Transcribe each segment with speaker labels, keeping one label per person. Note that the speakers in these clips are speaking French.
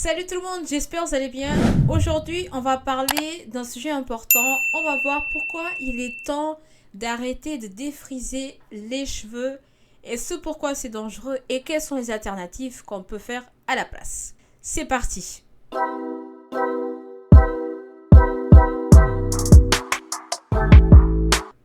Speaker 1: Salut tout le monde, j'espère que vous allez bien. Aujourd'hui, on va parler d'un sujet important. On va voir pourquoi il est temps d'arrêter de défriser les cheveux et ce pourquoi c'est dangereux et quelles sont les alternatives qu'on peut faire à la place. C'est parti.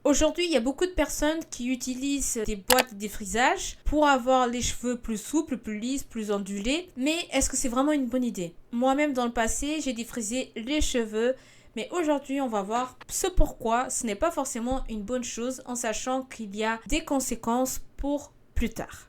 Speaker 1: Aujourd'hui, il y a beaucoup de personnes qui utilisent des boîtes de défrisage pour avoir les cheveux plus souples, plus lisses, plus ondulés. Mais est-ce que c'est vraiment une bonne idée? Moi-même, dans le passé, j'ai défrisé les cheveux. Mais aujourd'hui, on va voir ce pourquoi ce n'est pas forcément une bonne chose en sachant qu'il y a des conséquences pour plus tard.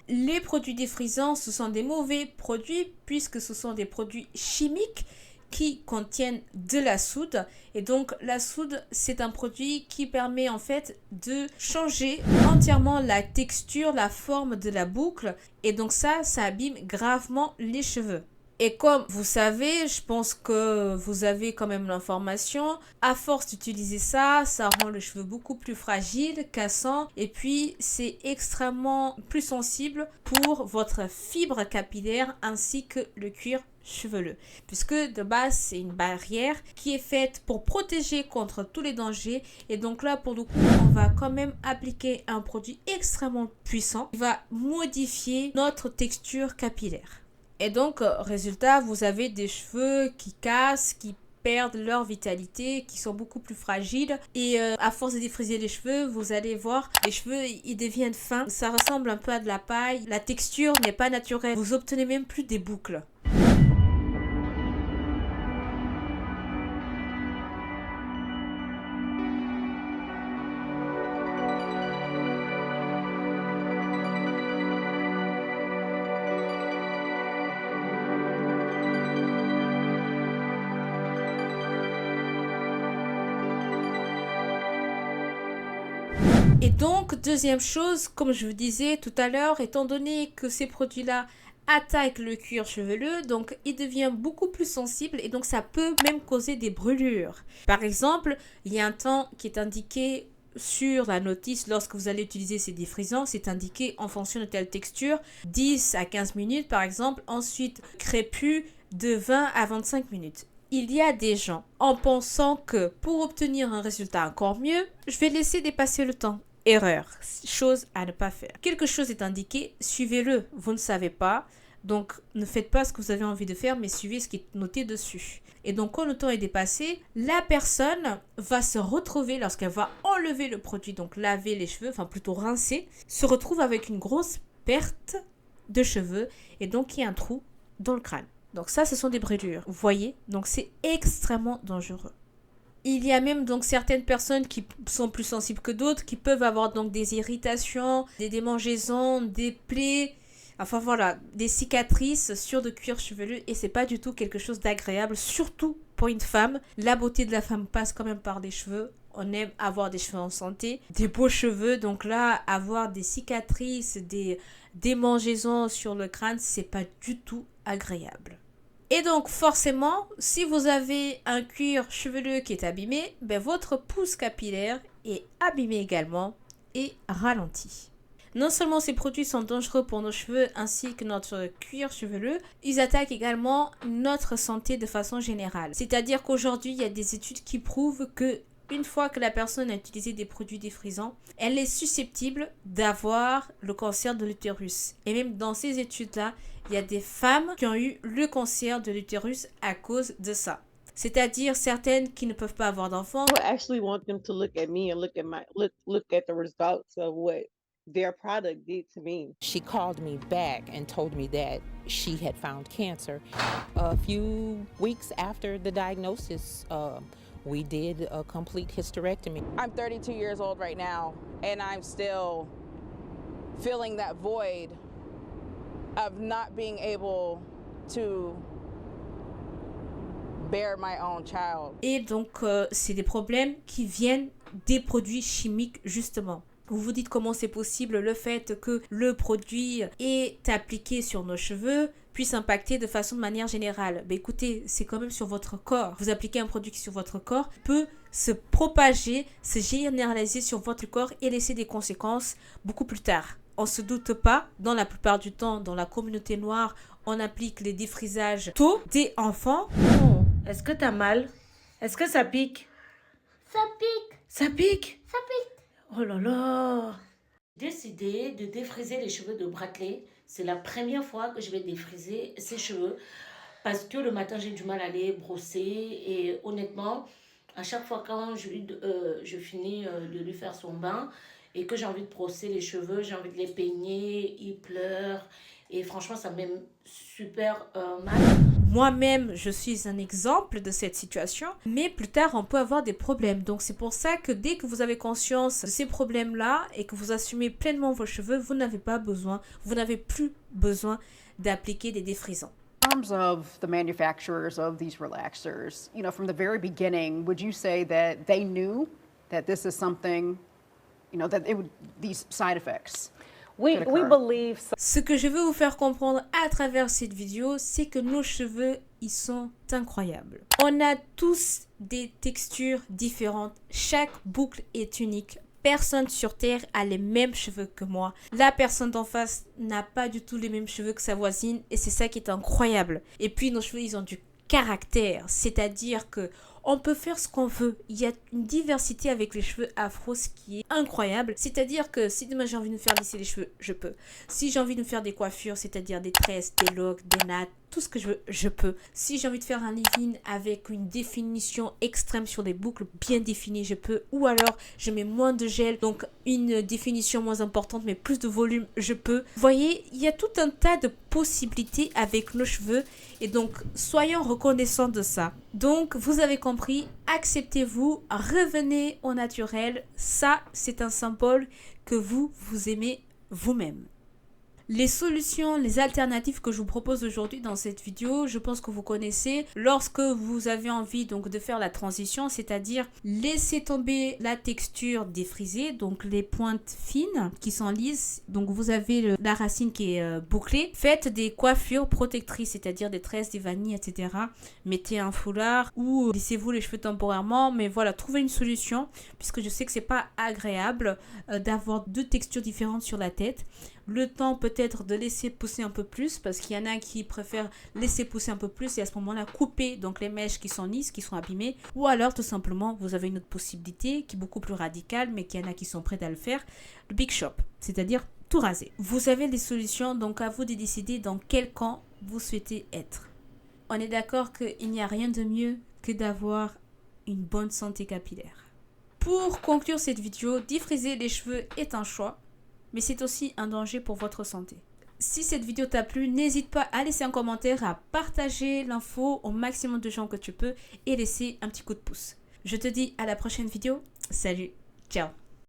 Speaker 1: Les produits défrisants, ce sont des mauvais produits puisque ce sont des produits chimiques qui contiennent de la soude. Et donc la soude, c'est un produit qui permet en fait de changer entièrement la texture, la forme de la boucle. Et donc ça abîme gravement les cheveux. Et comme vous savez, je pense que vous avez quand même l'information, à force d'utiliser ça rend le cheveu beaucoup plus fragile, cassant, et puis c'est extrêmement plus sensible pour votre fibre capillaire ainsi que le cuir chevelu. Puisque de base, c'est une barrière qui est faite pour protéger contre tous les dangers. Et donc là, pour le coup, on va quand même appliquer un produit extrêmement puissant qui va modifier notre texture capillaire. Et donc, résultat, vous avez des cheveux qui cassent, qui perdent leur vitalité, qui sont beaucoup plus fragiles. Et à force de défriser les cheveux, vous allez voir, les cheveux, ils deviennent fins. Ça ressemble un peu à de la paille. La texture n'est pas naturelle. Vous obtenez même plus des boucles. Et donc, deuxième chose, comme je vous disais tout à l'heure, étant donné que ces produits-là attaquent le cuir chevelu, donc il devient beaucoup plus sensible et donc ça peut même causer des brûlures. Par exemple, il y a un temps qui est indiqué sur la notice lorsque vous allez utiliser ces défrisants, c'est indiqué en fonction de telle texture, 10 à 15 minutes par exemple, ensuite crépus de 20 à 25 minutes. Il y a des gens, en pensant que pour obtenir un résultat encore mieux, je vais laisser dépasser le temps. Erreur, chose à ne pas faire. Quelque chose est indiqué, suivez-le. Vous ne savez pas, donc ne faites pas ce que vous avez envie de faire, mais suivez ce qui est noté dessus. Et donc quand le temps est dépassé, la personne va se retrouver, lorsqu'elle va enlever le produit, donc laver les cheveux, enfin plutôt rincer, se retrouve avec une grosse perte de cheveux et donc il y a un trou dans le crâne. Donc ça, ce sont des brûlures, vous voyez? Donc c'est extrêmement dangereux. Il y a même donc certaines personnes qui sont plus sensibles que d'autres, qui peuvent avoir donc des irritations, des démangeaisons, des plaies, enfin voilà, des cicatrices sur le cuir chevelu et c'est pas du tout quelque chose d'agréable, surtout pour une femme. La beauté de la femme passe quand même par les cheveux. On aime avoir des cheveux en santé, des beaux cheveux, donc là, avoir des cicatrices, des démangeaisons sur le crâne, c'est pas du tout agréable. Et donc forcément, si vous avez un cuir chevelu qui est abîmé, votre pousse capillaire est abîmé également et ralenti. Non seulement ces produits sont dangereux pour nos cheveux ainsi que notre cuir chevelu, ils attaquent également notre santé de façon générale. C'est-à-dire qu'aujourd'hui, il y a des études qui prouvent que une fois que la personne a utilisé des produits défrisants, elle est susceptible d'avoir le cancer de l'utérus. Et même dans ces études-là, il y a des femmes qui ont eu le cancer de l'utérus à cause de ça. C'est-à-dire certaines qui ne peuvent pas avoir d'enfants.
Speaker 2: I would actually want them to look at me and look at my look at the results of what their product did to me.
Speaker 3: She called me back and told me that she had found cancer. A few weeks after the diagnosis, we did a complete hysterectomy.
Speaker 4: I'm 32 years old right now, and I'm still feeling that void of not being able to bear my own child.
Speaker 1: Et donc, c'est des problèmes qui viennent des produits chimiques, justement. Vous vous dites comment c'est possible le fait que le produit est appliqué sur nos cheveux puisse impacter de manière générale. Écoutez, c'est quand même sur votre corps. Vous appliquez un produit qui sur votre corps peut se propager, se généraliser sur votre corps et laisser des conséquences beaucoup plus tard. on se doute pas, dans la plupart du temps, dans la communauté noire, on applique les défrisages tôt, dès enfant.
Speaker 5: Oh, est-ce que t'as mal? Est-ce que ça pique?
Speaker 6: Ça pique,
Speaker 5: Ça pique?
Speaker 6: ça pique.
Speaker 5: Oh là là! J'ai décidé de défriser les cheveux de Bradley. C'est la première fois que je vais défriser ses cheveux parce que le matin j'ai du mal à les brosser et honnêtement, à chaque fois quand je finis de lui faire son bain et que j'ai envie de brosser les cheveux, j'ai envie de les peigner, il pleure et franchement ça me met super mal.
Speaker 1: Moi-même, je suis un exemple de cette situation, mais plus tard, on peut avoir des problèmes. Donc, c'est pour ça que dès que vous avez conscience de ces problèmes-là et que vous assumez pleinement vos cheveux, vous n'avez plus besoin d'appliquer des défrisants.
Speaker 7: In terms of the manufacturers of these relaxers, from the very beginning, would you say that they knew that this is something, that it would, these side effects?
Speaker 4: We believe so.
Speaker 1: Ce que je veux vous faire comprendre à travers cette vidéo, c'est que nos cheveux, ils sont incroyables. On a tous des textures différentes. Chaque boucle est unique. Personne sur Terre a les mêmes cheveux que moi. La personne d'en face n'a pas du tout les mêmes cheveux que sa voisine et c'est ça qui est incroyable. Et puis nos cheveux, ils ont du caractère, c'est-à-dire que on peut faire ce qu'on veut. Il y a une diversité avec les cheveux afro, ce qui est incroyable. C'est-à-dire que si demain j'ai envie de me faire lisser les cheveux, je peux. Si j'ai envie de me faire des coiffures, c'est-à-dire des tresses, des locks, des nattes, tout ce que je veux, je peux. Si j'ai envie de faire un leave-in avec une définition extrême sur des boucles bien définies, je peux. Ou alors, je mets moins de gel, donc une définition moins importante, mais plus de volume, je peux. Vous voyez, il y a tout un tas de possibilités avec nos cheveux. Et donc, soyons reconnaissants de ça. Donc, vous avez compris, acceptez-vous, revenez au naturel. Ça, c'est un symbole que vous aimez vous-même. Les solutions, les alternatives que je vous propose aujourd'hui dans cette vidéo, je pense que vous connaissez. Lorsque vous avez envie donc de faire la transition, c'est-à-dire laisser tomber la texture défrisée, donc les pointes fines qui sont lisses, donc vous avez la racine qui est bouclée. Faites des coiffures protectrices, c'est-à-dire des tresses, des vanilles, etc. Mettez un foulard ou lissez-vous les cheveux temporairement, mais voilà, trouvez une solution puisque je sais que c'est pas agréable d'avoir deux textures différentes sur la tête. Le temps peut-être de laisser pousser un peu plus parce qu'il y en a qui préfèrent laisser pousser un peu plus et à ce moment-là couper donc les mèches qui sont lisses, qui sont abîmées, ou alors tout simplement vous avez une autre possibilité qui est beaucoup plus radicale mais qu'il y en a qui sont prêts à le faire, le big shop, c'est-à-dire tout raser. Vous avez des solutions, donc à vous de décider dans quel camp vous souhaitez être. On est d'accord qu'il n'y a rien de mieux que d'avoir une bonne santé capillaire. Pour conclure cette vidéo, défriser les cheveux est un choix, mais c'est aussi un danger pour votre santé. Si cette vidéo t'a plu, n'hésite pas à laisser un commentaire, à partager l'info au maximum de gens que tu peux et laisser un petit coup de pouce. Je te dis à la prochaine vidéo. Salut, ciao.